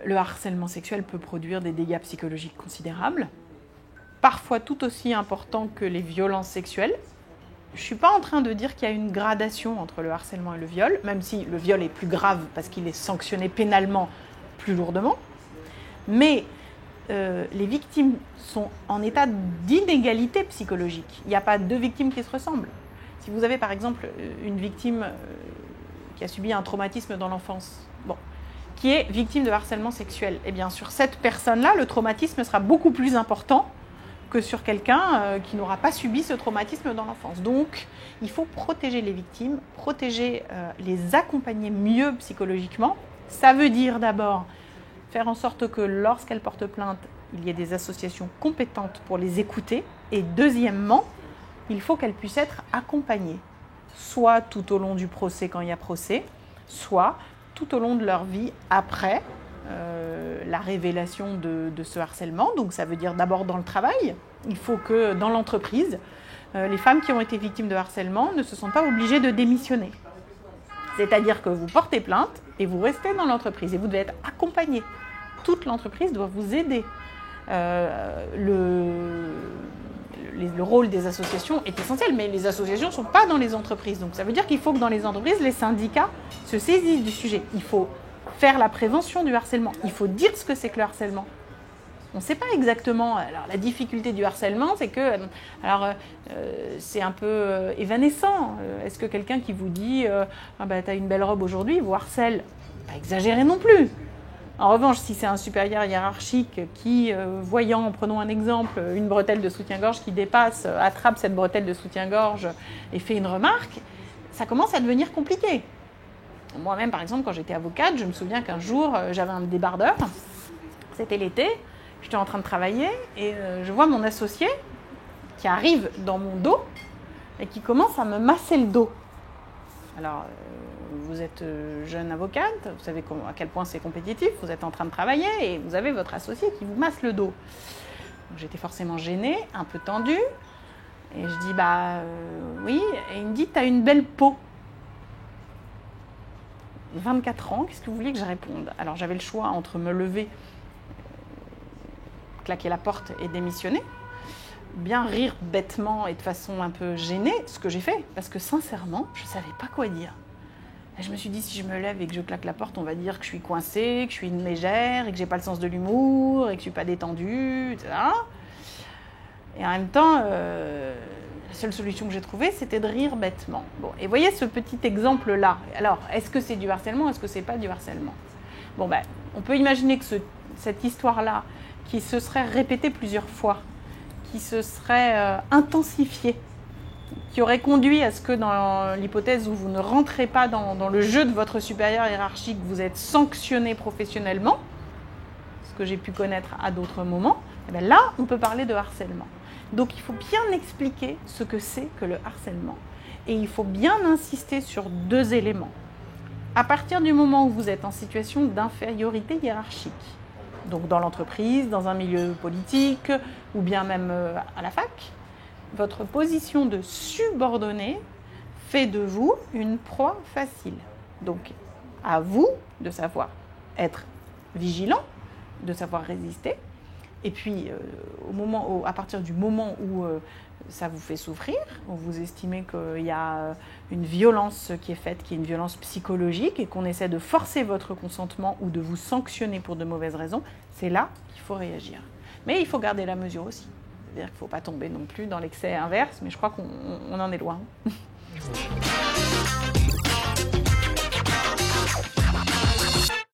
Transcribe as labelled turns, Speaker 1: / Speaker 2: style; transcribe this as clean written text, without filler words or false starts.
Speaker 1: Le harcèlement sexuel peut produire des dégâts psychologiques considérables, parfois tout aussi importants que les violences sexuelles. Je ne suis pas en train de dire qu'il y a une gradation entre le harcèlement et le viol, même si le viol est plus grave parce qu'il est sanctionné pénalement plus lourdement. Mais les victimes sont en état d'inégalité psychologique. Il n'y a pas deux victimes qui se ressemblent. Si vous avez par exemple une victime qui a subi un traumatisme dans l'enfance, qui est victime de harcèlement sexuel, eh bien sur cette personne-là, le traumatisme sera beaucoup plus important que sur quelqu'un qui n'aura pas subi ce traumatisme dans l'enfance. Donc, il faut protéger les victimes, les accompagner mieux psychologiquement. Ça veut dire d'abord faire en sorte que lorsqu'elles portent plainte, il y ait des associations compétentes pour les écouter. Et deuxièmement, il faut qu'elles puissent être accompagnées, soit tout au long du procès quand il y a procès, soit tout au long de leur vie après la révélation de ce harcèlement. Donc ça veut dire d'abord dans le travail. Il faut que dans l'entreprise, les femmes qui ont été victimes de harcèlement ne se sentent pas obligées de démissionner. C'est-à-dire que vous portez plainte et vous restez dans l'entreprise et vous devez être accompagné. Toute l'entreprise doit vous aider. Le rôle des associations est essentiel, mais les associations ne sont pas dans les entreprises. Donc ça veut dire qu'il faut que dans les entreprises, les syndicats se saisissent du sujet. Il faut faire la prévention du harcèlement. Il faut dire ce que c'est que le harcèlement. On ne sait pas exactement. Alors la difficulté du harcèlement, c'est que c'est un peu évanescent. Est-ce que quelqu'un qui vous dit t'as une belle robe aujourd'hui, vous harcèle, pas exagéré non plus. En revanche, si c'est un supérieur hiérarchique qui, prenons un exemple, une bretelle de soutien-gorge qui dépasse, attrape cette bretelle de soutien-gorge et fait une remarque, ça commence à devenir compliqué. Moi-même, par exemple, quand j'étais avocate, je me souviens qu'un jour, j'avais un débardeur, c'était l'été, j'étais en train de travailler et je vois mon associé qui arrive dans mon dos et qui commence à me masser le dos. Alors, vous êtes jeune avocate, vous savez à quel point c'est compétitif, vous êtes en train de travailler et vous avez votre associé qui vous masse le dos. Donc, j'étais forcément gênée, un peu tendue, et je dis oui, et il me dit t'as une belle peau. 24 ans, qu'est-ce que vous vouliez que je réponde? Alors j'avais le choix entre me lever, claquer la porte et démissionner, bien rire bêtement et de façon un peu gênée, ce que j'ai fait, parce que sincèrement, je ne savais pas quoi dire. Et je me suis dit, si je me lève et que je claque la porte, on va dire que je suis coincée, que je suis une mégère, et que j'ai pas le sens de l'humour, et que je suis pas détendue, etc. Et en même temps, la seule solution que j'ai trouvée, c'était de rire bêtement. Et voyez ce petit exemple-là. Alors, est-ce que c'est du harcèlement? Est-ce que c'est pas du harcèlement? On peut imaginer que cette histoire-là, qui se serait répétée plusieurs fois, qui se serait intensifiée, qui aurait conduit à ce que dans l'hypothèse où vous ne rentrez pas dans le jeu de votre supérieur hiérarchique, vous êtes sanctionné professionnellement, ce que j'ai pu connaître à d'autres moments, là, on peut parler de harcèlement. Donc, il faut bien expliquer ce que c'est que le harcèlement. Et il faut bien insister sur deux éléments. À partir du moment où vous êtes en situation d'infériorité hiérarchique, donc dans l'entreprise, dans un milieu politique ou bien même à la fac, votre position de subordonné fait de vous une proie facile. Donc, à vous de savoir être vigilant, de savoir résister. Et puis, à partir du moment où ça vous fait souffrir, où vous estimez qu'il y a une violence qui est faite, qui est une violence psychologique, et qu'on essaie de forcer votre consentement ou de vous sanctionner pour de mauvaises raisons, c'est là qu'il faut réagir. Mais il faut garder la mesure aussi. C'est-à-dire qu'il ne faut pas tomber non plus dans l'excès inverse, mais je crois qu'on en est loin.